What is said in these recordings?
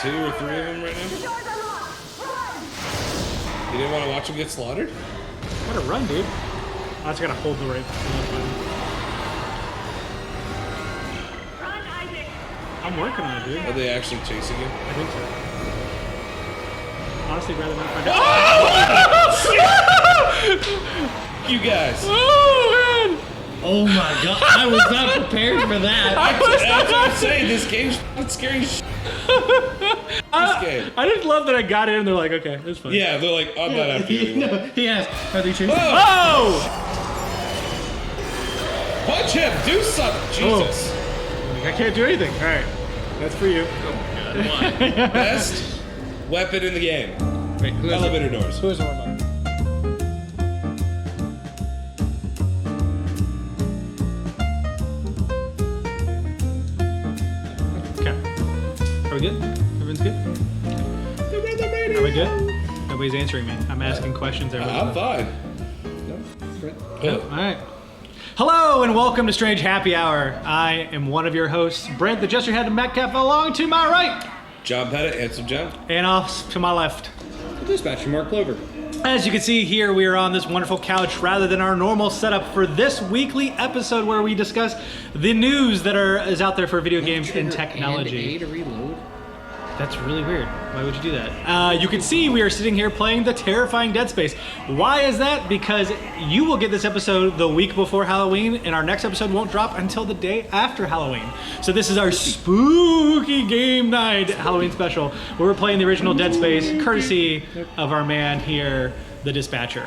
2 or 3 of them right now. You didn't want to watch them get slaughtered? What a run, dude. I just gotta hold the right button. I'm working on it, dude. Are they actually chasing you? I think so. Honestly, rather not find out. Oh! You guys. Oh, man! Oh my god, I was not prepared for that. That's what I'm saying. This game's scary as shit. This game. I just love that I got in and they're like, okay, it's fine. Yeah, they're like, I'm not after you anymore. No, he asked, are they chasing? Oh! Punch him! Do something! Jesus. Oh. I can't do anything. All right, that's for you. Oh my god, why? Best weapon in the game. Wait, who has Elevator doors. Who has a warm up? Okay. Are we good? Everyone's good? Are we good? Nobody's answering me. I'm asking questions. I'm fine. All right. Hello and welcome to Strange Happy Hour. I am one of your hosts, Brent, the Jester Head of Metcalf, along to my right. John Pettit, handsome John. And off to my left. Dispatcher Mark Clover. As you can see here, we are on this wonderful couch rather than our normal setup for this weekly episode where we discuss the news that is out there for video games and technology. And A to reload. That's really weird. Why would you do that? You can see we are sitting here playing the terrifying Dead Space. Why is that? Because you will get this episode the week before Halloween, and our next episode won't drop until the day after Halloween. So this is our spooky game night Halloween special, where we're playing the original Dead Space, courtesy of our man here, the Dispatcher.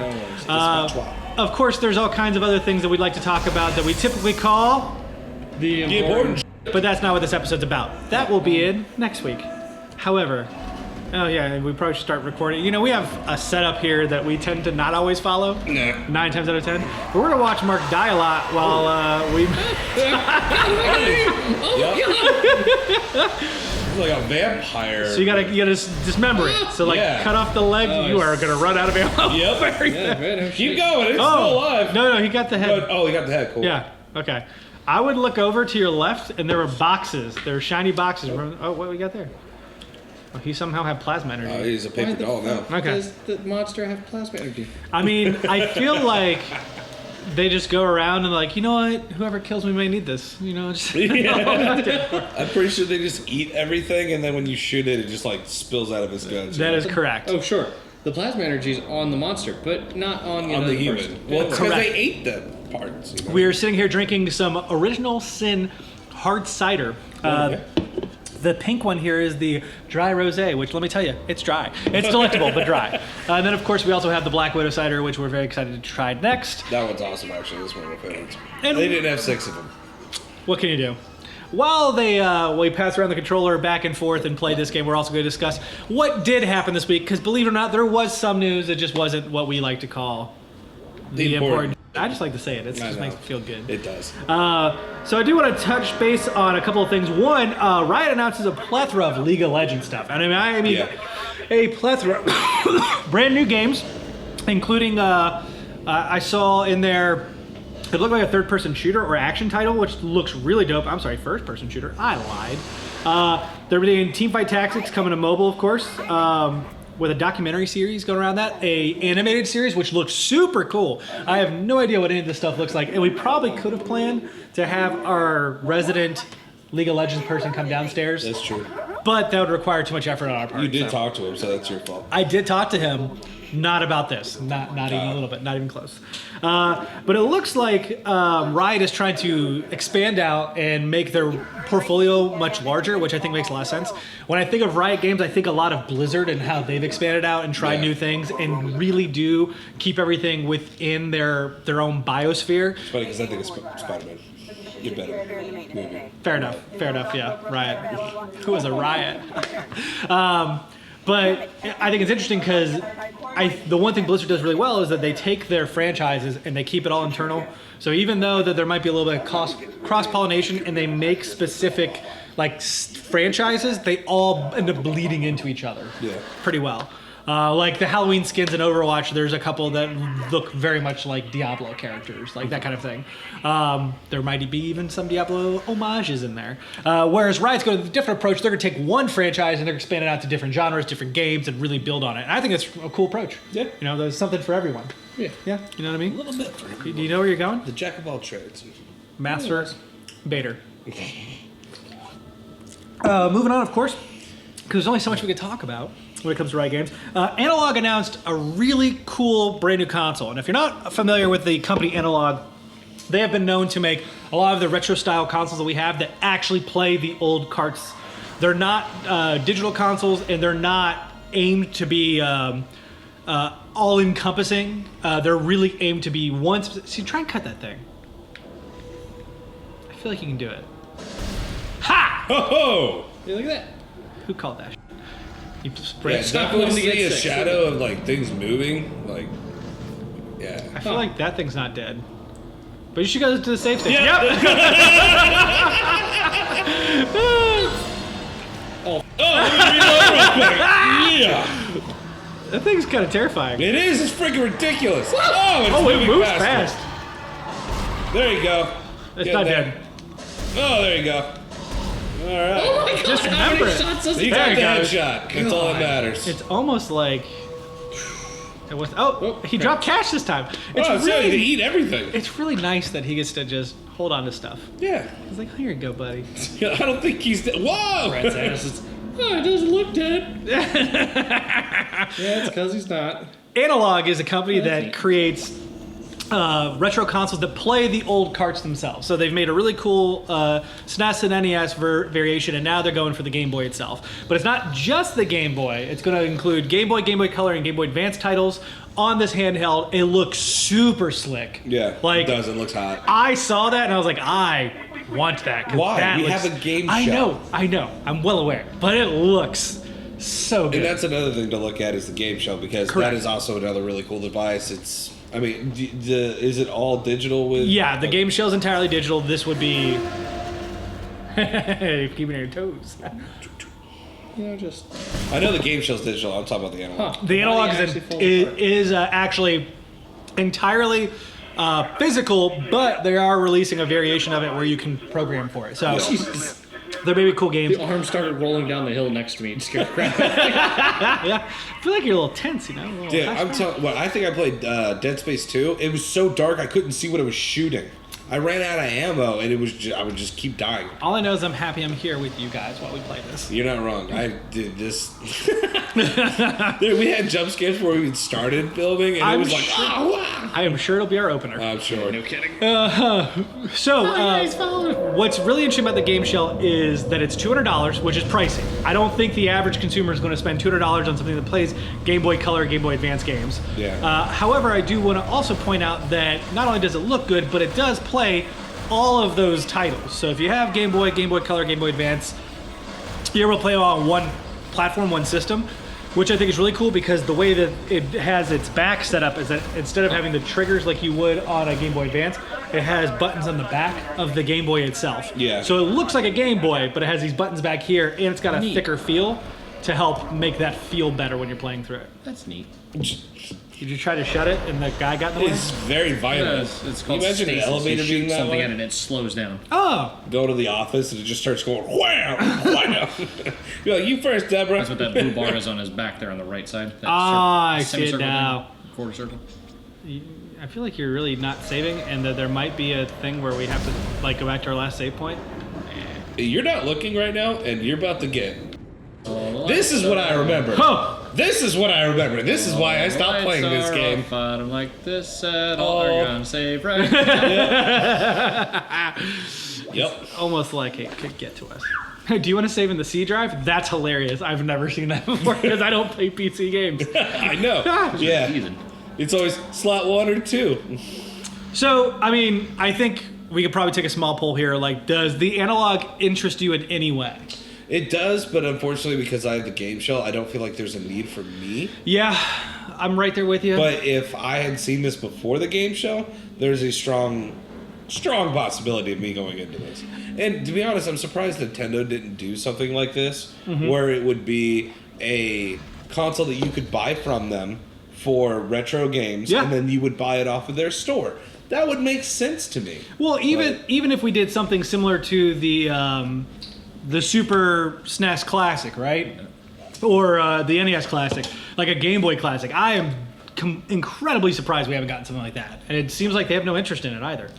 Of course, there's all kinds of other things that we'd like to talk about that we typically call The important. but that's not what this episode's about. That will be in next week. However, oh yeah, we probably should start recording. You know, we have a setup here that we tend to not always follow. Nah. 9 times out of 10. But we're gonna watch Mark die a lot while we. He's like a vampire. So you gotta dismember it. So like cut off the leg. You are gonna run out of ammo. Yep. Keep going. It's Oh still alive. no, he got the head. Oh, he got the head. Cool. Yeah. Okay. I would look over to your left, and there were boxes. There were shiny boxes. Oh, what we got there? Oh, he somehow had plasma energy. Oh, he's a paper doll now. Okay. Does the monster have plasma energy? I mean, I feel like they just go around and like, you know what? Whoever kills me may need this. You know, just. I'm pretty sure they just eat everything, and then when you shoot it, it just like spills out of his guns. That is correct. Oh, sure. The plasma energy is on the monster, but not on, on the human. person. Well, because Correct. they ate the parts. You know? We are sitting here drinking some original Sin hard cider. The pink one here is the dry rosé, which let me tell you, it's dry. It's delectable, but dry. And then of course we also have the Black Widow cider, which we're very excited to try next. That one's awesome, actually. This one of my favorites. And they didn't have 6 of them. What can you do? While we pass around the controller back and forth and play this game, we're also going to discuss what did happen this week. Because believe it or not, there was some news that just wasn't what we like to call the important. I just like to say it. It just makes me feel good. It does. So I do want to touch base on a couple of things. One, Riot announces a plethora of League of Legends stuff. And I mean, a plethora, brand new games, including I saw in there. It looked like a third-person shooter or action title, which looks really dope. I'm sorry, first-person shooter. I lied. They're doing Teamfight Tactics coming to mobile, of course, with a documentary series going around that, a animated series, which looks super cool. I have no idea what any of this stuff looks like, and we probably could have planned to have our resident League of Legends person come downstairs. That's true. But that would require too much effort on our part. You did talk to him, so that's your fault. I did talk to him. Not about this. Not even a little bit. Not even close. But it looks like Riot is trying to expand out and make their portfolio much larger, which I think makes a lot of sense. When I think of Riot games, I think a lot of Blizzard and how they've expanded out and tried new things and really do keep everything within their own biosphere. It's funny because I think it's Spider-Man. Get better. Maybe. Fair enough. Yeah. Riot. Who is a Riot? But I think it's interesting because the one thing Blizzard does really well is that they take their franchises and they keep it all internal. So even though that there might be a little bit of cross-pollination and they make specific franchises, they all end up bleeding into each other pretty well. Like the Halloween skins in Overwatch, there's a couple that look very much like Diablo characters, like that kind of thing. There might be even some Diablo homages in there. Whereas Riot's going with a different approach. They're going to take one franchise and they're going to expand it out to different genres, different games, and really build on it. And I think that's a cool approach. Yeah. You know, there's something for everyone. Yeah. Yeah, you know what I mean? A little bit for everyone. Do you know where you're going? The jack of all trades. Master Bader. Moving on, of course, because there's only so much we could talk about when it comes to Riot Games. Analog announced a really cool brand new console. And if you're not familiar with the company Analog, they have been known to make a lot of the retro style consoles that we have that actually play the old carts. They're not digital consoles, and they're not aimed to be all encompassing. They're really aimed to be one. See, try and cut that thing. I feel like you can do it. Ha! Ho ho! Yeah, look at that. Who called that? You Yeah, It's not definitely going to see get a sick. shadow of like things moving. Like, yeah. I feel like that thing's not dead. But you should go to the safe station. Yeah. Yep. Oh, let me read over real quick. Yeah. That thing's kind of terrifying. It is. It's freaking ridiculous. Oh, it's Oh, it moving moves faster. fast. There you go. It's Get not there. dead. Oh, there you go. All right. Oh my god, Just how many remember it. shots does You it got There the it goes. headshot. That's all that matters. It's almost like it was. Oh, he okay. dropped cash this time. It's Oh, so they really, eat everything. it's really nice that he gets to just hold on to stuff. Yeah. He's like, here you go, buddy. I don't think he's dead. Whoa! Rat's ass. Oh, it doesn't look dead. Yeah, it's because he's not. Analog is a company Oh, that's that neat. creates retro consoles that play the old carts themselves. So they've made a really cool SNES and NES variation, and now they're going for the Game Boy itself. But it's not just the Game Boy. It's going to include Game Boy, Game Boy Color, and Game Boy Advance titles on this handheld. It looks super slick. Yeah, like it does. It looks hot. I saw that and I was like, I want that. 'cause Why? that We looks- have a game I show. know. I'm well aware, but it looks so good. And that's another thing to look at is the game show, because Correct. that is also another really cool device. It's, I mean, is it all digital with? Yeah, the game shell's entirely digital. This would be keeping your toes. You know, just. I know the game show's digital. I'm talking about the analog. Huh. The analog How do you actually fold it apart? is actually entirely physical, but they are releasing a variation of it where you can program for it. So Jesus. there may be cool games. The arm started rolling down the hill next to me and scared the crap out of me. Yeah, I feel like you're a little tense, you know. A little Yeah, I'm telling. Well, I think I played Dead Space 2. It was so dark I couldn't see what it was shooting. I ran out of ammo, and it was I would just keep dying. All I know is I'm happy I'm here with you guys while we play this. You're not wrong. I did this. Dude, we had jump scares where we started filming, and I'm it was like, sure- oh, wow. I am sure it'll be our opener. I'm sure. No kidding. So, what's really interesting about the game shell is that it's $200, which is pricey. I don't think the average consumer is going to spend $200 on something that plays Game Boy Color, Game Boy Advance games. Yeah. However, I do want to also point out that not only does it look good, but it does play all of those titles. So if you have Game Boy, Game Boy Color, Game Boy Advance, you're able to play on one platform, one system, which I think is really cool because the way that it has its back set up is that instead of having the triggers like you would on a Game Boy Advance, it has buttons on the back of the Game Boy itself. Yeah. So it looks like a Game Boy, but it has these buttons back here, and it's got a Neat. thicker feel to help make that feel better when you're playing through it. That's neat. Did you try to shut it and the guy got in the way? It's very violent. It's Can called you imagine an stasis. elevator You being shoot that something way? at it and it slows down. Oh, Go to the office and it just starts going wham, wham. You're like, you first, Deborah. That's what that blue bar is on his back there on the right side. That I see it semicircle now. thing, quarter circle. I feel like you're really not saving, and that there might be a thing where we have to like go back to our last save point. You're not looking right now, and you're about to get. Oh, This is what I remember. Oh, This is what I remember. This is why I stopped playing this game. I'm like this at all. They're gonna save right. Yep. almost like it could get to us. Do you want to save in the C drive? That's hilarious. I've never seen that before because I don't play PC games. I know. Yeah. Heathen. It's always slot 1 or 2. So, I mean, I think we could probably take a small poll here. Like, does the analog interest you in any way? It does, but unfortunately, because I have the game shell, I don't feel like there's a need for me. Yeah, I'm right there with you. But if I had seen this before the game shell, there's a strong possibility of me going into this. And to be honest, I'm surprised Nintendo didn't do something like this, where it would be a console that you could buy from them for retro games, Yeah. and then you would buy it off of their store. That would make sense to me. Well, even if we did something similar to the Super SNES Classic, right? Or the NES Classic, like a Game Boy Classic. I am incredibly surprised we haven't gotten something like that. And it seems like they have no interest in it either.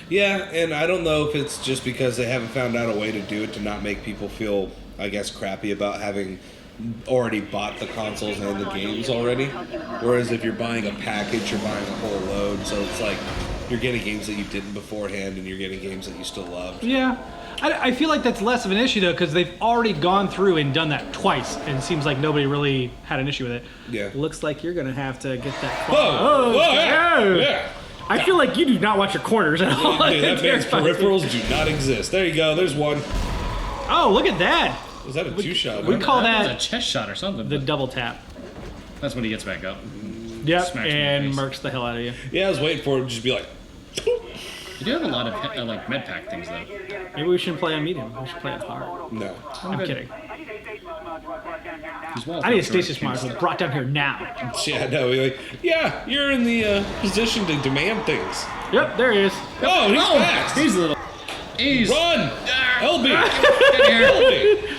Yeah, and I don't know if it's just because they haven't found out a way to do it to not make people feel, I guess, crappy about having already bought the consoles and the games already. Whereas if you're buying a package, you're buying a whole load. So it's like you're getting games that you didn't beforehand, and you're getting games that you still loved. Yeah. I feel like that's less of an issue, though, because they've already gone through and done that twice, and it seems like nobody really had an issue with it. Yeah. Looks like you're going to have to get that... Whoa! Yeah. I feel like you do not watch your corners at all. Dude, that man's peripherals do not exist. There you go. There's one. Oh, look at that. Was that a two-shot? We call That that was a chest shot or something. the but double tap. that's when he gets back up. Yep, Smacks me in and the face. murks the hell out of you. Yeah, I was waiting for him to just be like... You do have a lot of like med pack things though. Maybe we shouldn't play on medium. We should play on hard. No. I'm kidding. These walls I need a are short. stasis module brought down here now. Yeah, no. Like, yeah, you're in the position to demand things. Yep, there he is. Oh, he's fast. He's a little. He's. Run! LB! Get here. LB!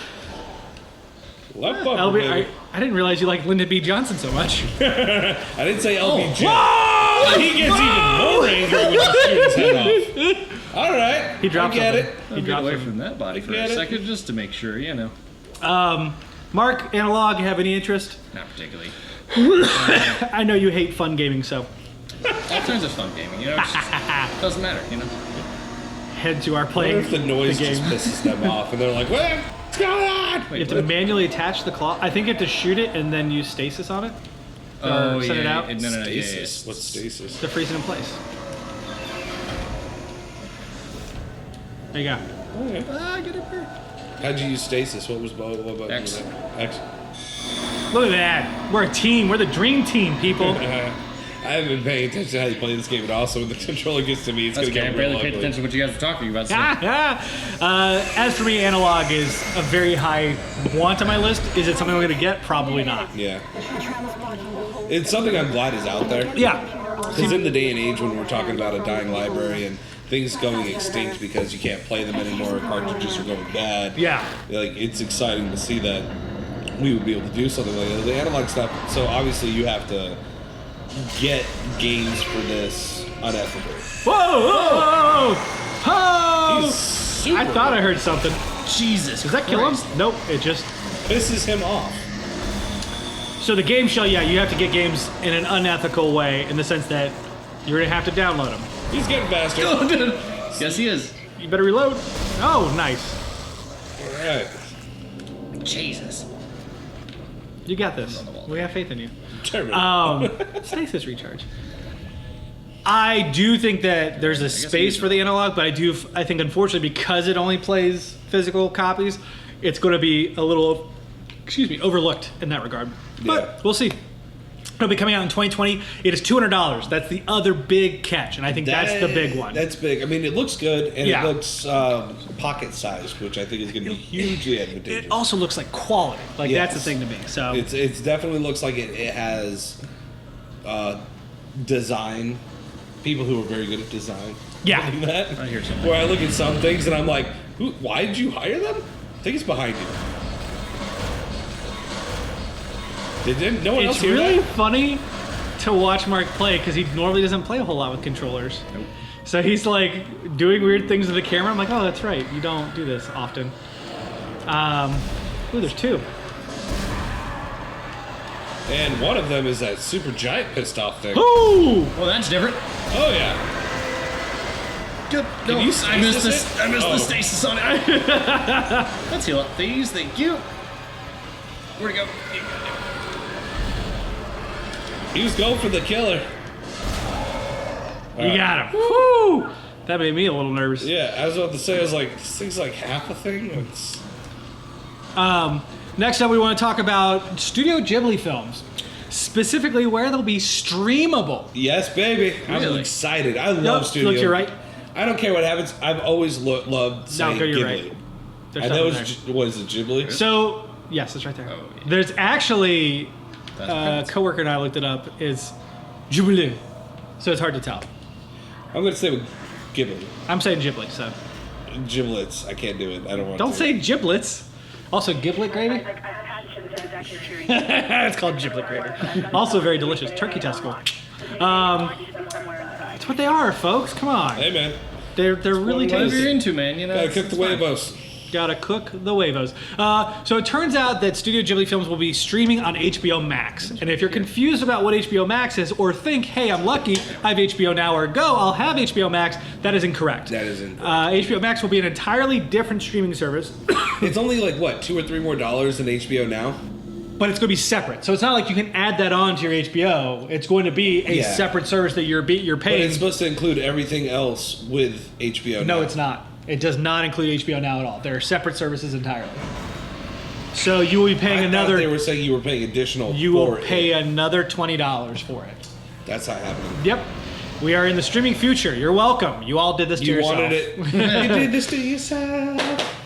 Left bumper, LB, baby. I didn't realize you liked Lyndon B. Johnson so much. I didn't say LBJ. Whoa! He gets even more angry when you shoot his head off. All right. He dropped I get something. it. I'll He get dropped away something. from that body for Get a it. second just to make sure, you know. Mark, Analog, have any interest? Not particularly. I know you hate fun gaming, so All kinds of fun gaming, you know. It just doesn't matter, you know. head to our What playing if the noise the just game. pisses them off and they're like, what's going on? You have to manually attach the claw. I think you have to shoot it and then use stasis on it. Oh, set it yeah, out. No, yeah, Stasis. What's stasis? To freeze it in place. There you go. Get up here. How'd you use stasis? What about X. X. Look at that. We're a team. We're the dream team, people. I haven't been paying attention to how you play this game at all, so when the controller gets to me, it's That's going to okay. I get barely real paid ugly. attention to what you guys were talking about. So. As for me, Analog is a very high want on my list. Is it something I'm going to get? Probably not. Yeah. It's something I'm glad is out there. Yeah. Because in the day and age when we're talking about a dying library and things going extinct because you can't play them anymore, cartridges are going bad. Yeah. Like, it's exciting to see that we would be able to do something like that. The analog stuff, so obviously you have to get games for this unethically. Whoa! Whoa! Whoa! He's super I thought I heard something. Jesus. Does that kill him? Nope. It just. pisses him off. So the game shell, yeah, you have to get games in an unethical way in the sense that you're going to have to download them. He's getting faster. Oh, dude. Yes, he is. You better reload. Oh, nice. Alright. Jesus. You got this. We have faith in you. Terminal. Stasis recharge. I do think that there's a space for the analog, but I think unfortunately because it only plays physical copies, it's going to be a little, overlooked in that regard. But Yeah. we'll see. It'll be coming out in 2020. It is $200. That's the other big catch, and I think that's the big one. That's big. I mean, it looks good, and Yeah. it looks pocket-sized, which I think is going to be hugely advantageous. It also looks like quality. Like that's the Yes. thing to me. So It's definitely looks like it has design. People who are very good at design. Yeah. doing that. I hear something. Where I look at some things and I'm like, why did you hire them? I think it's behind you. Did no one else it's hear really that? funny to watch Mark play because he normally doesn't play a whole lot with controllers. Nope. So he's like doing weird things with the camera. I'm like, oh, that's right. You don't do this often. Ooh, there's two. And one of them is that super giant pissed off thing. Ooh! Well, that's different. Oh yeah. Good. Can you I missed stasis this. it? I missed Oh. the stasis on it. Let's heal up these. Thank you. Where'd it go? He was going for the killer. You got him. Woo! That made me a little nervous. Yeah, I was about to say, I was like, this thing's like half a thing. It's... Next up, we want to talk about Studio Ghibli films. Specifically, where they'll be streamable. Yes, baby. I'm Really? excited. I love Nope, Studio. look, you're right. I don't care what happens. I've always loved saying No, you're Ghibli. right. There's I know something it's there. what is it, Ghibli? So, yes, it's right there. Oh, yeah. There's actually coworker and I looked it up. It's Ghibli, so it's hard to tell. I'm gonna say with Ghibli. I'm saying Ghibli, so. Giblets. I can't do it. I don't want to. Don't say giblets. Also, giblet gravy. It's called giblet gravy. Also very delicious. Turkey testicle. That's what they are, folks. Come on. Hey, man. They're really Whatever tasty. you're into, man. You know. Gotta cook the it's fine. huevos. Gotta cook the huevos. So it turns out that Studio Ghibli films will be streaming on HBO Max. And if you're confused about what HBO Max is, or think, hey, I'm lucky, I have HBO Now, or go, I'll have HBO Max, that is incorrect. That is incorrect. HBO Max will be an entirely different streaming service, It's only like what, $2 or $3 more than HBO Now? but it's going to be separate. So it's not like you can add that on to your HBO. It's going to be a Yeah. separate service that you're But paying. it's supposed to include everything else with HBO Now. No, it's not. It does not include HBO Now at all. They're separate services entirely. So you will be paying I another. thought they were saying you were paying additional. You will for pay it. another $20 for it. That's not happening. Yep. We are in the streaming future. You're welcome. You all did this to You yourself. wanted it. You did this to yourself.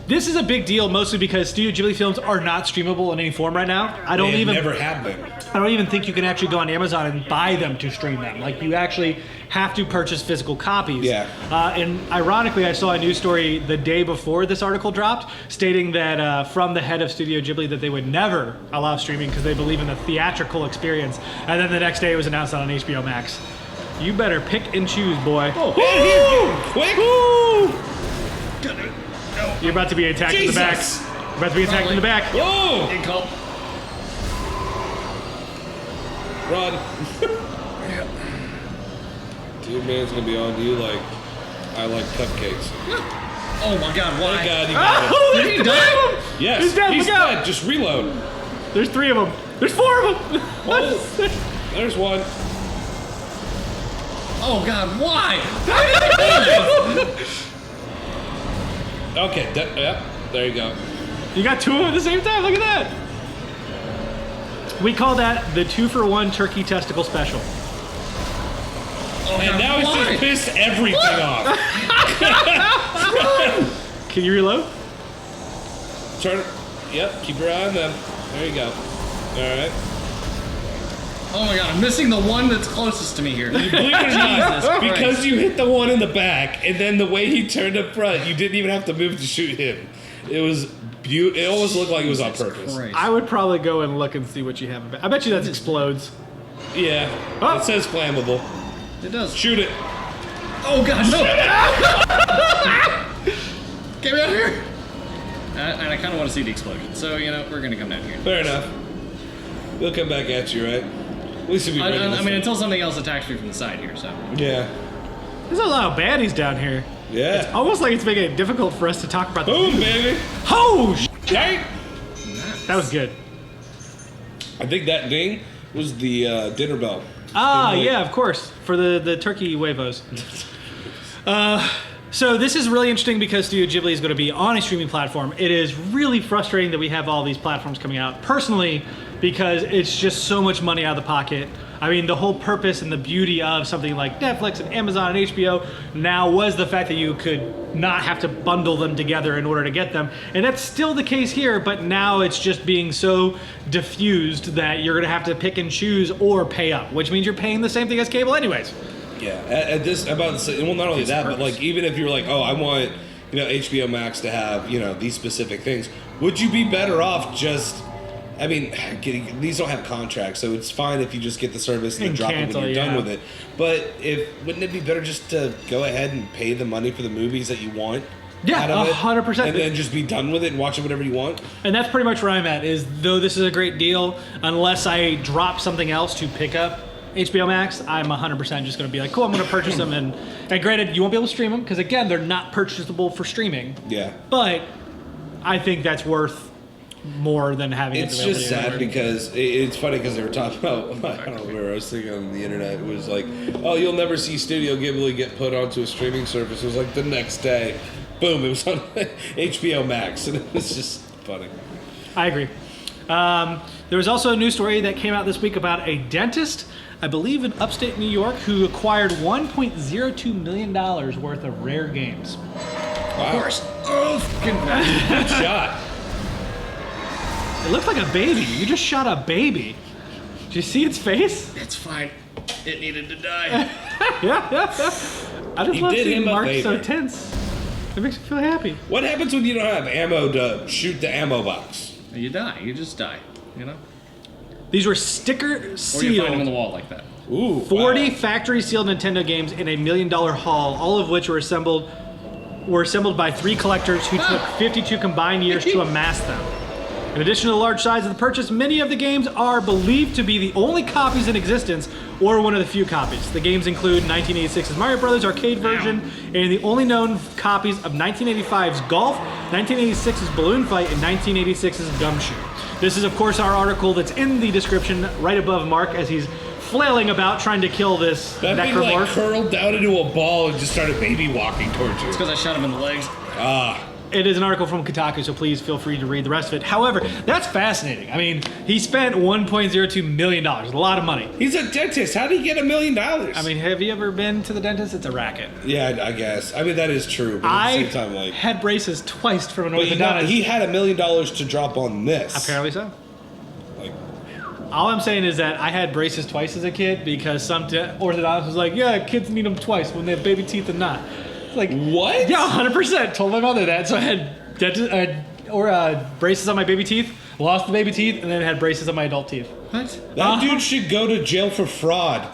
This is a big deal, mostly because Studio Ghibli films are not streamable in any form right now. I don't They even never have been. I don't even think you can actually go on Amazon and buy them to stream them. Like, you actually have to purchase physical copies. Yeah. And ironically, I saw a news story the day before this article dropped stating that from the head of Studio Ghibli that they would never allow streaming because they believe in the theatrical experience. And then the next day it was announced on HBO Max. You better pick and choose, boy. Oh, quick! You're about to be attacked in the back. Jesus. You're about to be attacked in the back. Whoa! Good call. Run. Dude, man's gonna be on you like I like cupcakes. Oh my God! Why? Thank God you got it. Oh, Did he die? Yes, He's dead, look out. dead. Just reload. There's 3 of them. There's 4 of them. Oh, there's one. Oh God! Why? Okay, yep, there you go. You got 2 of them at the same time. Look at that. We call that the 2-for-1 turkey testicle special. Oh, And God, now he's why? just pissed everything off. Can you reload? Turn. Yep, keep your eye on them. There you go. All right. Oh my God! I'm missing the one that's closest to me here. Believe it or not, Jesus because Christ. you hit the one in the back, and then the way he turned up front, you didn't even have to move to shoot him. It was beautiful. It almost looked like it was on purpose. Christ. I would probably go and look and see what you have. I bet you that explodes. Yeah. Oh. It says flammable. It does. Shoot it. Oh God! No! Get me out of here! And I kind of want to see the explosion. So you know, we're gonna come down here. Fair enough. We'll come back at you, right? At least if we ready I this mean, one. until something else attacks me from the side here. So. Yeah. There's a lot of baddies down here. Yeah. Almost like it's making it difficult for us to talk about Boom, the baby. Oh, Dang. that was good. I think that ding was the dinner bell. Ah, Came late. yeah, of course, for the turkey huevos. So this is really interesting because Studio Ghibli is going to be on a streaming platform. It is really frustrating that we have all these platforms coming out. Personally, because it's just so much money out of the pocket. I mean, the whole purpose and the beauty of something like Netflix and Amazon and HBO now was the fact that you could not have to bundle them together in order to get them. And that's still the case here, but now it's just being so diffused that you're gonna have to pick and choose or pay up, which means you're paying the same thing as cable anyways. Yeah. At this, about to say, well, not only that, but like even if you're like, oh, I want HBO Max to have these specific things, would you be better off just? I mean, these don't have contracts, so it's fine if you just get the service and then And drop cancel, it when you're yeah. done with it. But wouldn't it be better just to go ahead and pay the money for the movies that you want? Yeah, out of it, 100%. And then just be done with it and watch it whenever you want? And that's pretty much where I'm at, is though this is a great deal, unless I drop something else to pick up HBO Max, I'm 100% just going to be like, cool, I'm going to purchase them. And granted, you won't be able to stream them, because again, they're not purchasable for streaming. Yeah. But I think that's worth more than having It's it just available sad because it's funny because they were talking about, I don't know where I was thinking on the internet, it was like, oh, you'll never see Studio Ghibli get put onto a streaming service. It was like the next day, boom, it was on HBO Max, and it was just funny. I agree. There was also a news story that came out this week about a dentist, I believe in upstate New York, who acquired $1.02 million worth of rare games. Wow. Of course. Oh, fucking Good shot. It looks like a baby. You just shot a baby. Did you see its face? It's fine. It needed to die. Yeah. I just He love did seeing him a Mark so favor. tense. It makes me feel happy. What happens when you don't have ammo to shoot the ammo box? You die. You just die. You know? These were sticker Or you find them on the sealed. wall like that. Ooh, 40 wow. factory sealed Nintendo games in $1 million haul, all of which were assembled by 3 collectors who took 52 combined years to amass them. In addition to the large size of the purchase, many of the games are believed to be the only copies in existence or one of the few copies. The games include 1986's Mario Brothers arcade version and the only known copies of 1985's Golf, 1986's Balloon Fight, and 1986's Gumshoe. This is, of course, our article that's in the description right above Mark as he's flailing about trying to kill this That thing like necromorph. curled down into a ball and just started baby walking towards you. It's because I shot him in the legs. It is an article from Kotaku, so please feel free to read the rest of it. However, that's fascinating. I mean, he spent $1.02 million, a lot of money. He's a dentist. How did he get $1 million? I mean, have you ever been to the dentist? It's a racket. Yeah, I guess. I mean, that is true. But at I the same time, like, had braces twice from an but orthodontist. he had $1 million to drop on this. Apparently so. Like, All I'm saying is that I had braces twice as a kid because some orthodontist was like, yeah, kids need them twice when they have baby teeth and not. It's like, what? yeah, 100%. Told my mother that. So I had braces on my baby teeth, lost the baby teeth, and then had braces on my adult teeth. What? That dude should go to jail for fraud.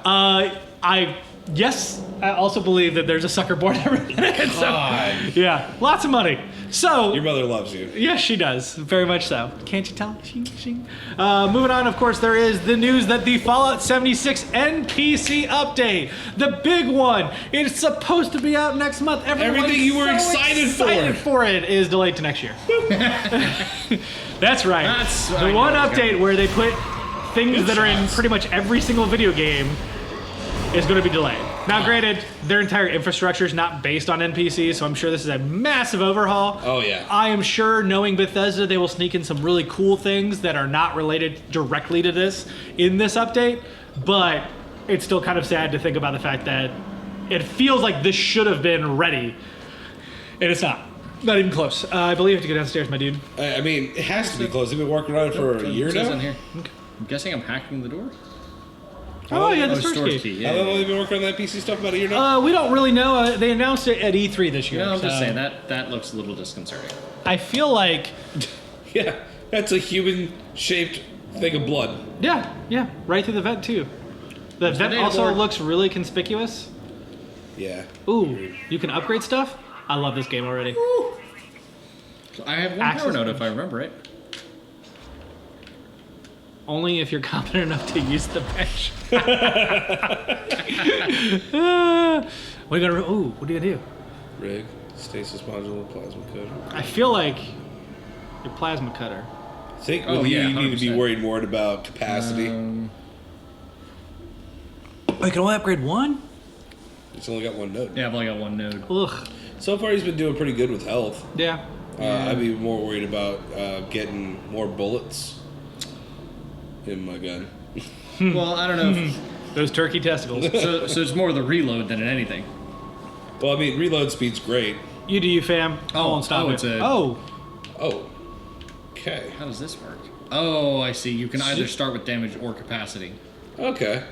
Yes, I also believe that there's a sucker born every minute. So, God. yeah, lots of money. So, Your mother loves you. yes, she does. Very much so. Can't you tell? Shing, shing. Moving on, of course, there is the news that the Fallout 76 NPC update, the big one, it's supposed to be out next month. Everyone's Everything you were so excited for it is delayed to next year. That's right. That's- I the know one what's update where they put things Good that are in shots. pretty much every single video game is going to be delayed. Now, granted, their entire infrastructure is not based on NPCs, so I'm sure this is a massive overhaul. Oh, yeah. I am sure, knowing Bethesda, they will sneak in some really cool things that are not related directly to this in this update, but it's still kind of sad to think about the fact that it feels like this should have been ready, and it's not. Not even close. I believe you have to go downstairs, my dude. I mean, it has to be close. They've been working on it for a year It says now. in here. I'm guessing I'm hacking the door. Oh, yeah, the Oh, storage key. Yeah. How long have they been working on that PC stuff? About a year now? We don't really know. They announced it at E3 this year. Yeah, I'm just so saying that looks a little disconcerting. I feel like, Yeah, that's a human-shaped thing of blood. yeah, right through the vent, too. The vent data also board. looks really conspicuous. Yeah. Ooh, you can upgrade stuff? I love this game already. I have one Access power node point. if I remember right. Only if you're competent enough to use the bench. What are you gonna? Ooh, what are you gonna do? Rig, stasis module, plasma cutter. I feel like your plasma cutter. I think Oh, you yeah, need to be 100%. worried more about capacity. Oh, you can only upgrade one? It's only got one node. Yeah, I've only got one node. Ugh. So far, he's been doing pretty good with health. Yeah. I'd be more worried about getting more bullets in my gun. Well, I don't know. If, Those turkey testicles. so it's more the reload than anything. Well, I mean, reload speed's great. You do you, fam. I won't stop it. it's a- Oh. Oh, okay. How does this work? Oh, I see. You can either start with damage or capacity. Okay.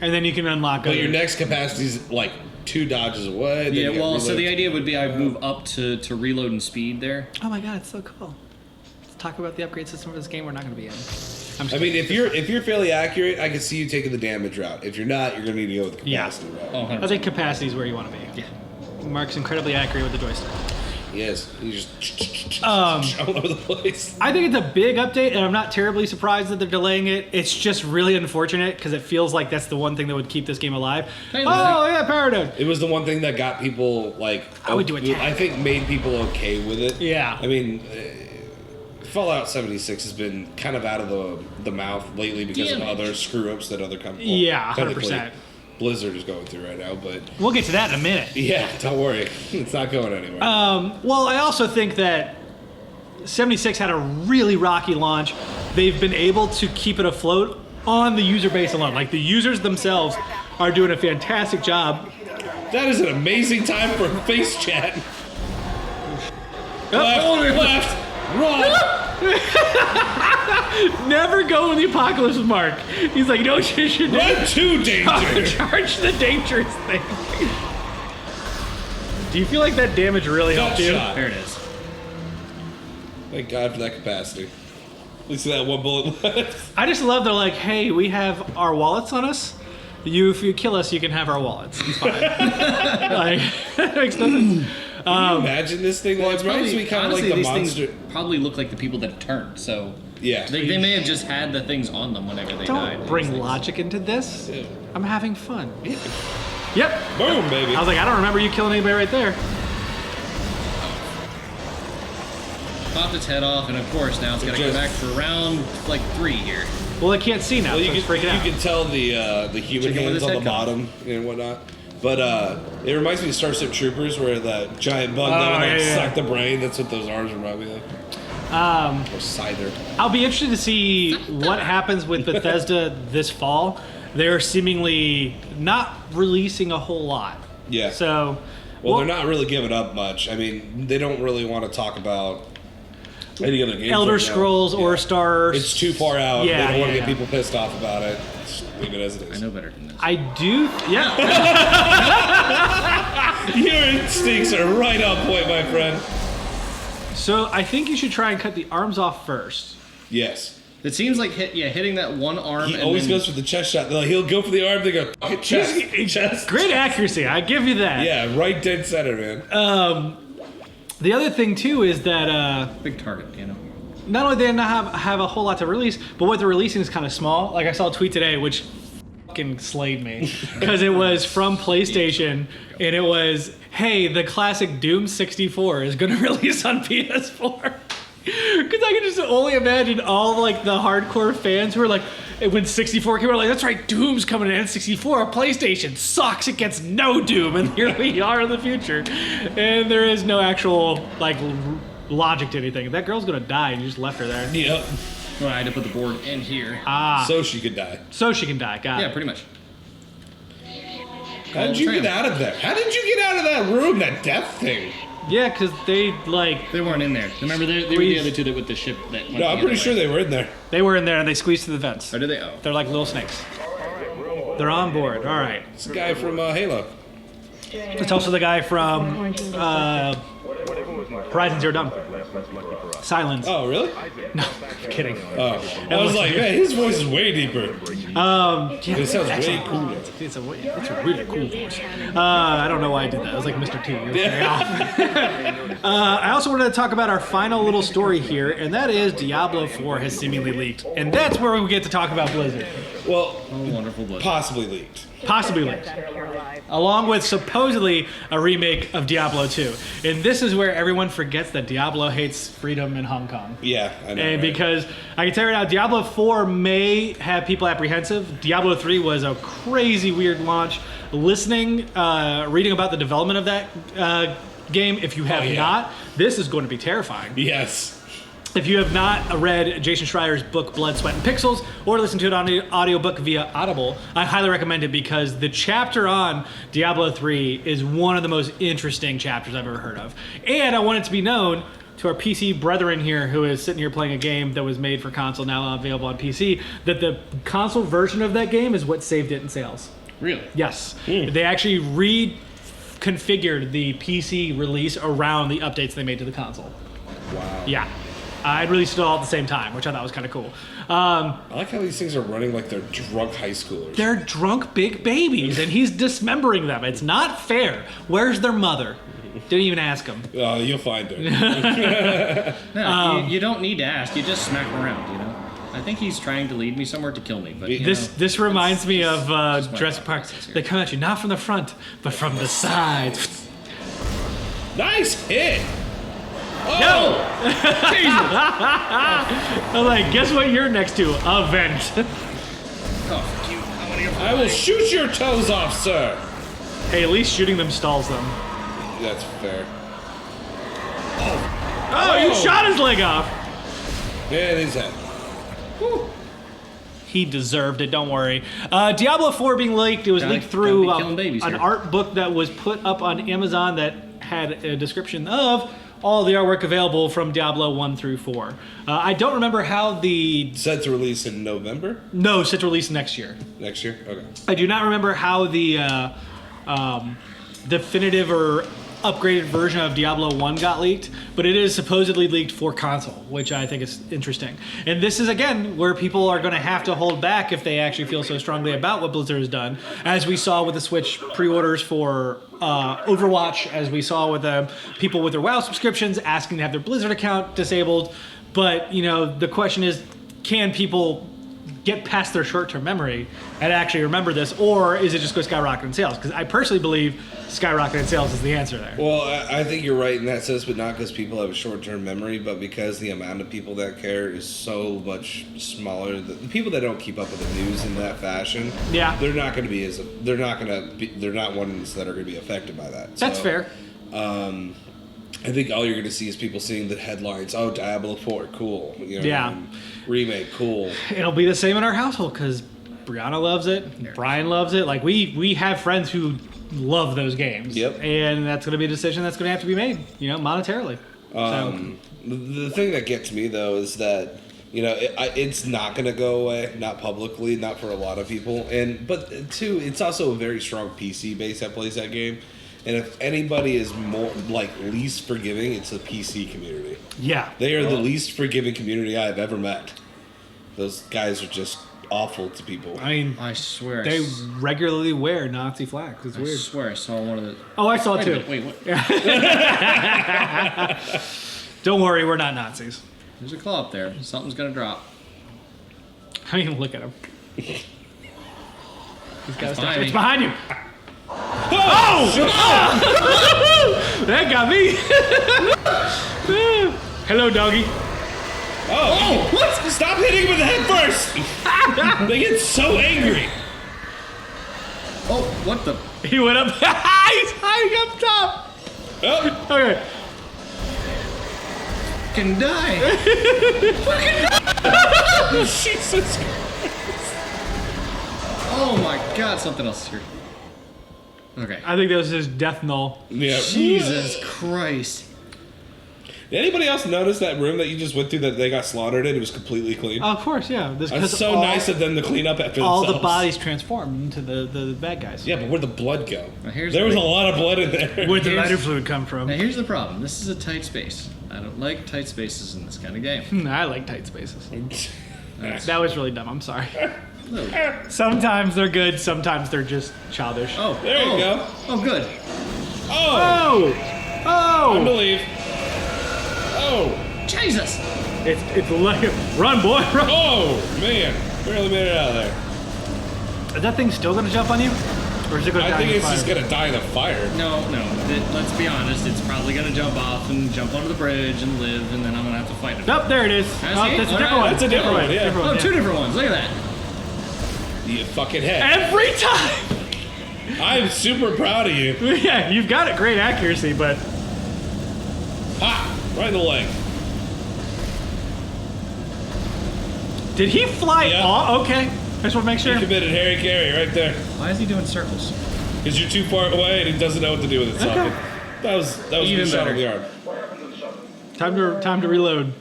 And then you can unlock But your others. next capacity's like 2 dodges away. then Yeah, you got well, so reload. the idea would be I'd move up to reload and speed there. Oh my god, it's so cool. Let's talk about the upgrade system for this game we're not going to be in. I mean, if you're fairly accurate, I can see you taking the damage route. If you're not, you're gonna need to go with the capacity route. Oh, I think capacity is where you want to be. yeah. Mark's incredibly accurate with the joystick. Yes, you just Um, all over the place. I think it's a big update, and I'm not terribly surprised that they're delaying it. It's just really unfortunate because it feels like that's the one thing that would keep this game alive. Hey, Oh yeah, Paradox. It was the one thing that got people like. I would do a tag. I think made people okay with it. Yeah. I mean, Fallout 76 has been kind of out of the mouth lately because of Damage. other screw ups that other companies. Yeah, 100%. technically Blizzard is going through right now, but We'll get to that in a minute. yeah, don't worry, it's not going anywhere. Well, I also think that 76 had a really rocky launch. They've been able to keep it afloat on the user base alone. Like the users themselves are doing a fantastic job. That is an amazing time for face chat. Oh, Left, run. Never go in the apocalypse with Mark. He's like, you know what you should do? Run to danger. Charge the dangerous thing. Do you feel like that damage really Gut helped you? shot. There it is. Thank God for that capacity. At least that one bullet left. I just love they're like, hey, we have our wallets on us. If you kill us, you can have our wallets. It's fine. Like, that makes no sense. Can you imagine this thing? Well, it reminds me kind of like the these monster. things probably look like the people that turned. So Yeah. they may have just had the things on them whenever they died. Don't bring logic into this. Yeah. I'm having fun. Yep. Boom, baby. I was like, I don't remember you killing anybody right there. Popped its head off, and of course now it's got to go back for round like 3 here. Well, I can't see now, Well, so you it's can, freaking out. you can tell the human Chicken with hands his on the head bottom and whatnot. But it reminds me of Starship Troopers, where the giant bug that would suck the brain. That's what those arms remind me of. Or Cider. I'll be interested to see what happens with Bethesda this fall. They're seemingly not releasing a whole lot. Yeah. So, Well, they're not really giving up much. I mean, they don't really want to talk about any other games. Elder right now. Scrolls or Yeah. Stars. It's too far out. Yeah, they don't want to yeah, get people pissed off about it. Just leave it as it I is. know better than this. I do. Yeah. Your instincts are right on point, my friend. So I think you should try and cut the arms off first. Yes. It seems like hitting that one arm. He and always then, goes for the chest shot. Like, he'll go for the arm, they go, chest. Great accuracy. I give you that. Yeah, right dead center, man. The other thing too is that big target, you know. not only they not have a whole lot to release, but what they're releasing is kind of small. Like I saw a tweet today, which fucking slayed me, because it was from PlayStation, and it was, hey, the classic Doom 64 is going to release on PS4. Because I can just only imagine all like the hardcore fans who are like, when 64 came out, like, that's right, Doom's coming to N64. PlayStation sucks; it gets no Doom, and here we are in the future, and there is no actual like logic to anything. That girl's gonna die, and you just left her there. Yep. Well, I had to put the board in here. So she could die. So she can die. Got Yeah, it. pretty much. How did you get out of there? How did you get out of that room, that death thing? Yeah, because they like They weren't in there. Remember, they were the other two that with the ship that went No, I'm the pretty other sure way. they were in there. they were in there and they squeezed through the vents. Or did they? Oh. They're like little snakes. They're on board. All right. It's the guy from Halo. It's also the guy from Horizon Zero Dawn. Silence. Oh, really? No, kidding. Oh. I was like, man, his voice is way deeper. Yeah, It sounds way cooler. it's a really cool voice. I don't know why I did that. I was like Mr. T. It was very off. I also wanted to talk about our final little story here, and that is Diablo 4 has seemingly leaked. And that's where we get to talk about Blizzard. Well, Oh, wonderful blood. possibly leaked. Possibly leaked. Along with supposedly a remake of Diablo 2. And this is where everyone forgets that Diablo hates freedom in Hong Kong. Yeah, I know. And right? because I can tell you right now, Diablo 4 may have people apprehensive. Diablo 3 was a crazy weird launch. Listening, reading about the development of that game, if you have not, this is going to be terrifying. Yes. If you have not read Jason Schreier's book Blood, Sweat, and Pixels, or listened to it on an audiobook via Audible, I highly recommend it because the chapter on Diablo 3 is one of the most interesting chapters I've ever heard of. And I want it to be known to our PC brethren here who is sitting here playing a game that was made for console, now available on PC, that the console version of that game is what saved it in sales. Really? Yes. They actually reconfigured the PC release around the updates they made to the console. Wow. Yeah. I'd released it all at the same time, which I thought was kind of cool. I like how these things are running like they're drunk high schoolers. They're drunk big babies, and he's dismembering them. It's not fair. Where's their mother? Didn't even ask him. You'll find it. No, you don't need to ask. You just smack them around, you know? I think he's trying to lead me somewhere to kill me, but you know, This reminds me of just my Jurassic Park. process here. They come at you not from the front, but from the sides. Nice hit. No! I'm like, guess what you're next to? A vent. Oh, cute. I want to I will shoot your toes off, sir. Hey, at least shooting them stalls them. That's fair. Oh, you shot his leg off. Yeah, his head. He deserved it, don't worry. Diablo 4 being leaked, it was Gotta- leaked through gotta be killing babies an here. art book that was put up on Amazon that had a description of all the artwork available from Diablo 1 through 4. I don't remember how the... Set to release in November? No, set to release next year. Next year? Okay. I do not remember how the definitive or upgraded version of Diablo 1 got leaked, but it is supposedly leaked for console, which I think is interesting. And this is, again, where people are going to have to hold back if they actually feel so strongly about what Blizzard has done, as we saw with the Switch pre-orders for Overwatch, as we saw with the people with their WoW subscriptions asking to have their Blizzard account disabled. But, you know, the question is, can people get past their short-term memory and actually remember this, or is it just go skyrocket in sales? Because I personally believe skyrocket in sales is the answer there. Well, I think you're right in that sense, but not because people have a short-term memory, but because the amount of people that care is so much smaller. The people that don't keep up with the news in that fashion, Yeah. they're not going to be they're not ones that are going to be affected by that. That's fair. I think all you're going to see is people seeing the headlines. Oh, Diablo 4, cool. You know, Yeah. Remake, cool. It'll be the same in our household because Brianna loves it, Brian loves it. Like we have friends who love those games. Yep. And that's going to be a decision that's going to have to be made, you know, monetarily. The thing that gets me though is that, you know, it's not going to go away, not publicly, not for a lot of people, but two, it's also a very strong PC base that plays that game. And if anybody is more like least forgiving, it's the PC community. Yeah. They are the least forgiving community I have ever met. Those guys are just awful to people. I mean, I swear. they regularly wear Nazi flags. It's I weird. swear I saw one of the... Oh, I saw it too. Wait, what? Don't worry, we're not Nazis. There's a claw up there. Something's gonna drop. I mean, look at him. He's got It's behind me. It's behind you. Oh! That got me. Hello, doggy. Oh, what? Stop hitting him in the head first! They get so angry. Oh, what the... He went up. He's hiding up top. Oh, Okay. Fucking die! Jesus. Oh my god, something else is here. Okay. I think that was his death knell. Yeah. Jesus Christ. Did anybody else notice that room that you just went through that they got slaughtered in? It was completely clean. Of course, yeah. This It's so nice of them to clean up after all themselves. the bodies transformed into the bad guys. Yeah, but where'd the blood go? Now here's There the was a thing. lot of blood in there. Where'd the Here's- lighter fluid come from? Now here's the problem. This is a tight space. I don't like tight spaces in this kind of game. I like tight spaces. That was really dumb. I'm sorry. Look. Sometimes they're good. Sometimes they're just childish. Oh, There you go. Oh, good. Oh, I Oh! believe. Oh, Jesus! It's like run, boy, run! oh, man. Barely made it out of there. Is that thing still gonna jump on you, or is it gonna I die think in it's fire? just going to die in the fire. No. Let's be honest. It's probably gonna jump off and jump onto the bridge and live, and then I'm gonna have to fight him. Nope, there it is. Has Oh, he? that's a All different right. one. That's a different one, yeah. Different Oh, one, two different ones. Look at that. You fucking head. Every time. I'm super proud of you. Yeah, you've got it. Great accuracy, but Ha! Right in the leg. did he fly Yeah. off? Okay, I just want to make You sure. committed Harry Carey right there. Why is he doing circles? Because you're too far away and he doesn't know what to do with it. Okay. That was a Even good shot better. on the arm. Time to reload.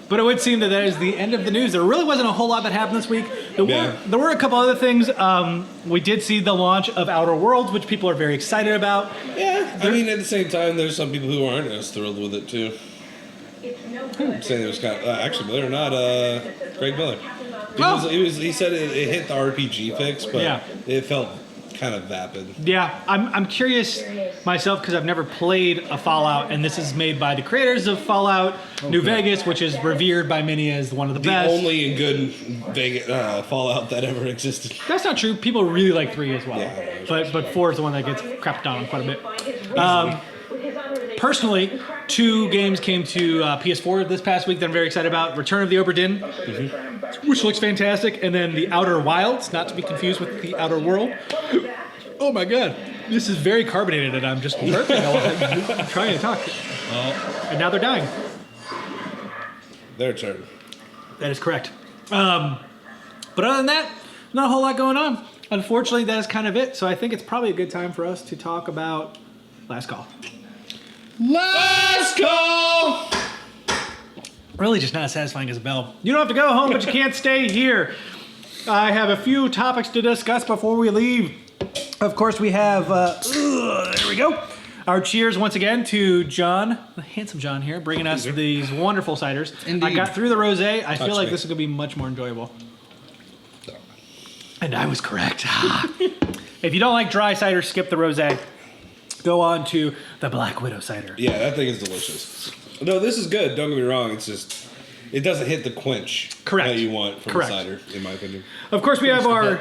But it would seem that is the end of the news. There really wasn't a whole lot that happened this week. There were a couple other things. We did see the launch of Outer Worlds, which people are very excited about. Yeah, I mean, at the same time, there's some people who aren't as thrilled with it, too. I'm saying it was kind of, actually, believe it or not, Craig Miller. He said it hit the RPG fix, but Yeah. it felt kind of vapid. Yeah, I'm curious myself because I've never played a Fallout, and this is made by the creators of Fallout New Vegas, which is revered by many as one of the The best. only and good Vegas, Fallout that ever existed. That's not true. People really like 3 as well. Yeah. But 4 is the one that gets crapped on quite a bit. Personally, 2 games came to PS4 this past week that I'm very excited about. Return of the Obra Dinn, which looks fantastic, and then The Outer Wilds, not to be confused with The Outer World. Oh my god, this is very carbonated and I'm just burping. I'm trying to talk. And now they're dying. Their turn. That is correct. But other than that, not a whole lot going on. Unfortunately, that is kind of it. So I think it's probably a good time for us to talk about Last Call. Let's go! Really just not as satisfying as a bell. You don't have to go home, but you can't stay here. I have a few topics to discuss before we leave. Of course, we have, there we go. Our cheers once again to John, the handsome John here, bringing us these wonderful ciders. Indeed. I got through the rosé. I feel like me. this is going to be much more enjoyable. And I was correct. If you don't like dry cider, skip the rosé. Go on to the Black Widow cider. Yeah, that thing is delicious. No, this is good. Don't get me wrong. It's just, it doesn't hit the quench that you want from Correct. a cider, in my opinion. Of course, we have our...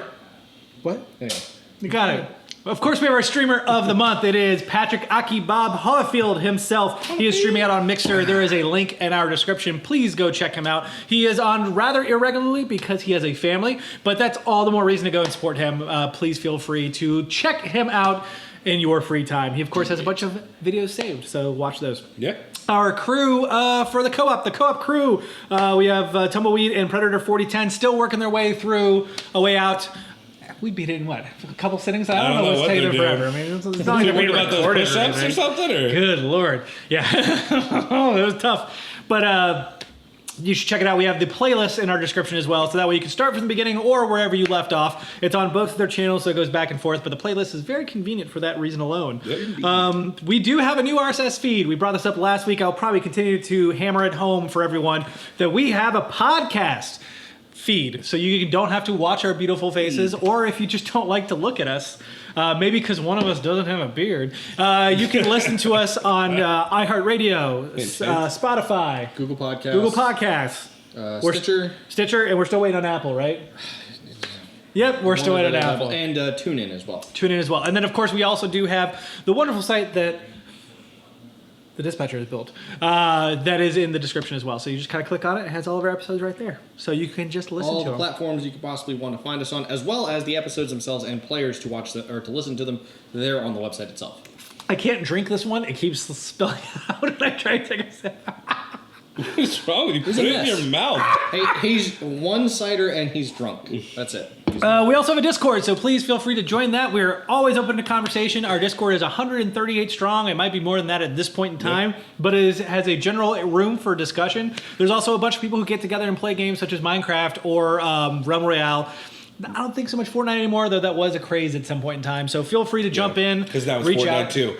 What? Anyway. You got it. Of course, we have our streamer of the month. It is Patrick Aki Bob Holifield himself. He is streaming out on Mixer. There is a link in our description. Please go check him out. He is on rather irregularly because he has a family, but that's all the more reason to go and support him. Please feel free to check him out in your free time. He, of course, has a bunch of videos saved, so watch those. Yeah. Our crew for the co-op crew. We have Tumbleweed and Predator 4010 still working their way through a way out. We beat it in what? A couple sittings? I don't know what's what taking them they're forever. doing. I mean, it's not like You we worried about those recorded push-ups or something? Or? Good Lord. Yeah. Oh, it was tough. But you should check it out. We have the playlist in our description as well, so that way you can start from the beginning or wherever you left off. It's on both of their channels, so it goes back and forth, but the playlist is very convenient for that reason alone. We do have a new RSS feed. We brought this up last week. I'll probably continue to hammer it home for everyone that we have a podcast feed, so you don't have to watch our beautiful faces, or if you just don't like to look at us, maybe because one of us doesn't have a beard, you can listen to us on iHeartRadio, Spotify, Google Podcasts. Stitcher, and we're still waiting on Apple, right? Yep, we're still waiting on Apple. And TuneIn as well. Tune in as well. And then, of course, we also do have the wonderful site that the Dispatcher has built. That is in the description as well. So you just kind of click on it. It has all of our episodes right there. So you can just listen all to the them. platforms you could possibly want to find us on, as well as the episodes themselves and players to watch or to listen to them there on the website itself. I can't drink this one. It keeps spilling out when I try to take a sip. What's wrong with you? Put a it in mess. your mouth. Hey, he's one cider and he's drunk. That's it. We also have a Discord, so please feel free to join that. We're always open to conversation. Our Discord is 138 strong. It might be more than that at this point in time, but it has a general room for discussion. There's also a bunch of people who get together and play games such as Minecraft or Realm Royale. I don't think so much Fortnite anymore, though that was a craze at some point in time. So feel free to jump in, Because that was reach Fortnite out. too.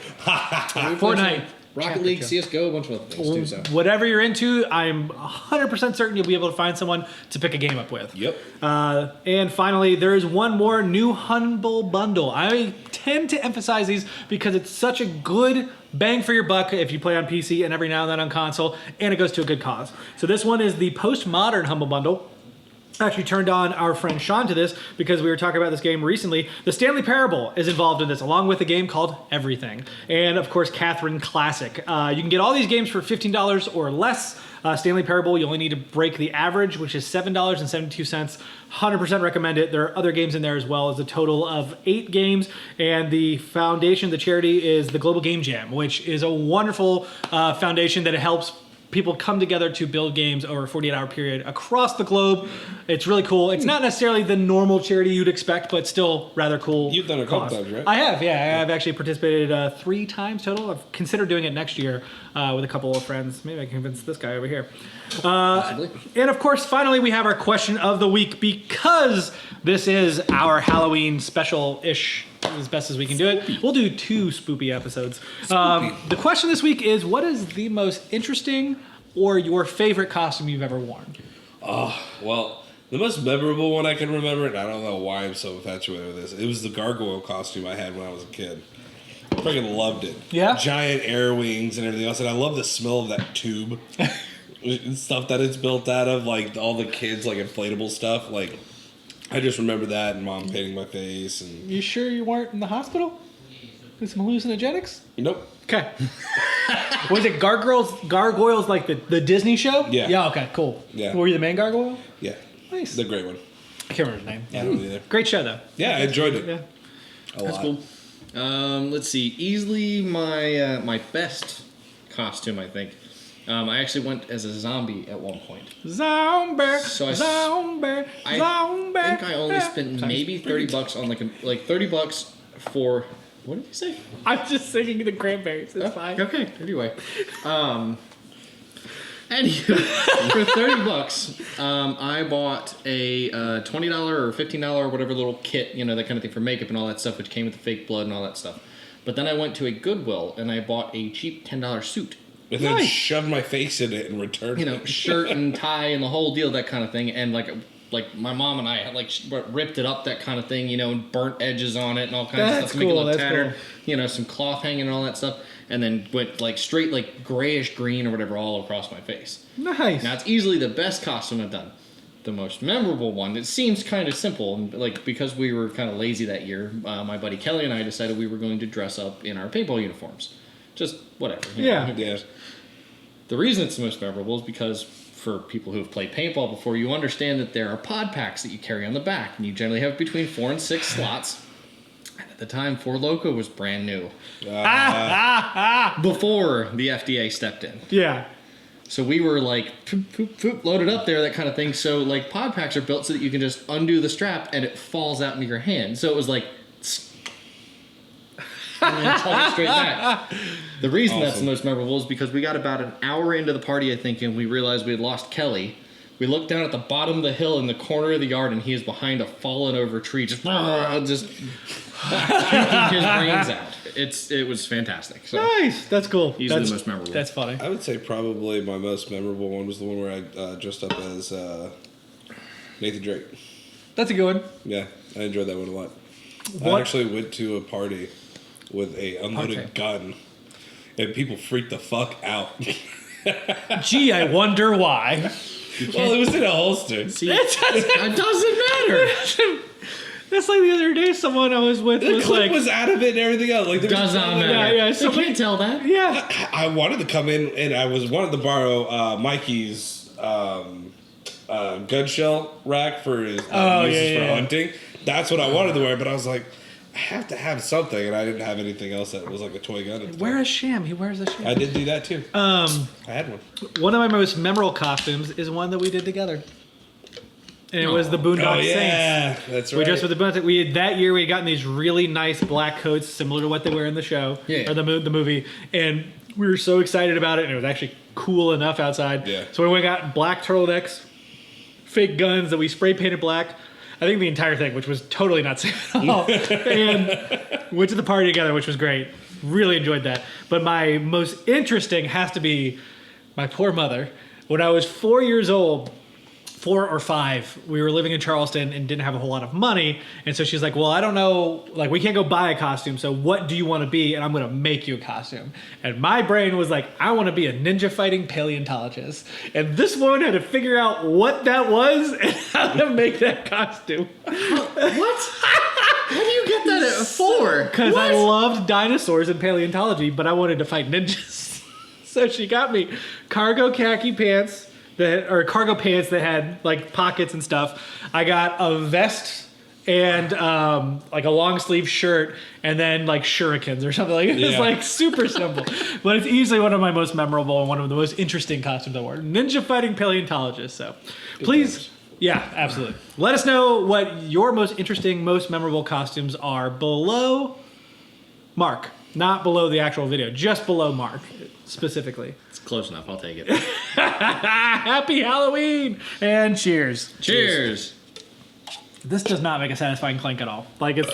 Fortnite. Rocket League, CSGO, a bunch of other things too. So. Whatever you're into, I'm 100% certain you'll be able to find someone to pick a game up with. Yep. And finally, there is one more new Humble Bundle. I tend to emphasize these because it's such a good bang for your buck if you play on PC and every now and then on console, and it goes to a good cause. So this one is the Postmodern Humble Bundle. I actually turned on our friend Sean to this because we were talking about this game recently. The Stanley Parable is involved in this, along with a game called Everything. And of course, Catherine Classic. You can get all these games for $15 or less. Stanley Parable, you only need to break the average, which is $7.72. 100% recommend it. There are other games in there as well. It's a total of 8 games. And the foundation, the charity, is the Global Game Jam, which is a wonderful foundation that helps people come together to build games over a 48-hour period across the globe. It's really cool. It's not necessarily the normal charity you'd expect, but still rather cool. You've done it a couple times, right? I have, yeah. I've actually participated 3 times total. I've considered doing it next year with a couple of friends. Maybe I can convince this guy over here. Possibly. And of course, finally, we have our question of the week because this is our Halloween special-ish, as best as we can do it. We'll do 2 spoopy episodes. The question this week is, what is the most interesting or your favorite costume you've ever worn? Well, the most memorable one I can remember, and I don't know why I'm so infatuated with this, it was the gargoyle costume I had when I was a kid. I freaking loved it. Yeah? Giant air wings and everything else, and I love the smell of that tube. And stuff that it's built out of, like all the kids, like inflatable stuff. Like, I just remember that and Mom painting my face. And You sure you weren't in the hospital with some hallucinogenics? nope. Okay. Was it Gargoyles like the Disney show? Yeah. Yeah, okay, cool. Yeah. Were you the main gargoyle? Yeah. Nice. The great one. I can't remember his name. I don't either. Great show, though. Yeah, I enjoyed it. Yeah. A That's lot. cool. Let's see. Easily my my best costume, I think. I actually went as a zombie at one point. Zombie, So I zombie, zombie. I think I only spent maybe $30 on like $30 for What did you say? I'm just singing the Cranberries. It's fine. Okay. Anyway, for $30, I bought a $20 or $15 or whatever little kit, that kind of thing for makeup and all that stuff, which came with the fake blood and all that stuff. But then I went to a Goodwill and I bought a cheap $10 suit. And then shoved my face in it and returned it. Shirt and tie and the whole deal, that kind of thing. And like my mom and I had ripped it up, that kind of thing, and burnt edges on it and all kinds of stuff to make it look tattered. Cool. Some cloth hanging and all that stuff. And then went straight grayish green or whatever all across my face. Nice. Now it's easily the best costume I've done. The most memorable one, it seems kind of simple, and because we were kind of lazy that year, my buddy Kelly and I decided we were going to dress up in our paintball uniforms. Just whatever. Yeah. The reason it's the most memorable is because for people who have played paintball before, you understand that there are pod packs that you carry on the back, and you generally have between 4 and 6 slots. And at the time, 4 Loko was brand new. Before the FDA stepped in. Yeah. So we were loaded up there, that kind of thing. So pod packs are built so that you can just undo the strap and it falls out into your hand. So it was and then tug it straight back. The reason that's the most memorable is because we got about an hour into the party, I think, and we realized we had lost Kelly. We looked down at the bottom of the hill in the corner of the yard, and he is behind a fallen over tree, just puking his brains out. It was fantastic. So Nice. That's cool. Easily the most memorable. That's funny. I would say probably my most memorable one was the one where I dressed up as Nathan Drake. That's a good one. Yeah, I enjoyed that one a lot. What? I actually went to a party with a unloaded gun, and people freaked the fuck out. Gee, I wonder why. Well, it was in a holster. See, it doesn't matter. That's like the other day, someone I was with The was clip like, was out of it and everything else. Does not matter. Yeah, So can't tell that. yeah. I wanted to come in, and I wanted to borrow Mikey's gun shell rack for his for hunting. That's what I wanted to wear, but I was like, I have to have something, and I didn't have anything else that was like a toy gun. At the Wear time. a sham. He wears a sham. I did do that too. I had one. One of my most memorable costumes is one that we did together. And it was the Boondock Saints. That's right. We dressed with the Boondock. That year we had gotten these really nice black coats similar to what they wear in the show or the movie, and we were so excited about it, and it was actually cool enough outside. Yeah. So we got black turtlenecks, fake guns that we spray painted black. I think the entire thing, which was totally not safe at all, and went to the party together, which was great. Really enjoyed that. But my most interesting has to be my poor mother. When I was 4 years old, 4 or 5, we were living in Charleston and didn't have a whole lot of money. And so she's like, well, I don't know, we can't go buy a costume. So what do you want to be? And I'm going to make you a costume. And my brain was like, I want to be a ninja fighting paleontologist. And this woman had to figure out what that was and how to make that costume. What? How do you get that at 4? Because I loved dinosaurs and paleontology, but I wanted to fight ninjas. So she got me cargo khaki pants. Cargo pants that had pockets and stuff. I got a vest and a long sleeve shirt and then shurikens or something It's super simple, but it's easily one of my most memorable and one of the most interesting costumes I wore. Ninja fighting paleontologist. So please, yeah, absolutely. Let us know what your most interesting, most memorable costumes are below Mark, not below the actual video, just below Mark specifically. It's close enough. I'll take it. Happy Halloween and cheers. Cheers. This does not make a satisfying clink at all. It's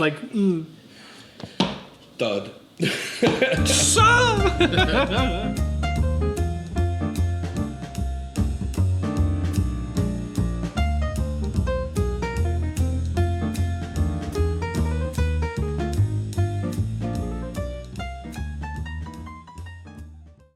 Thud. So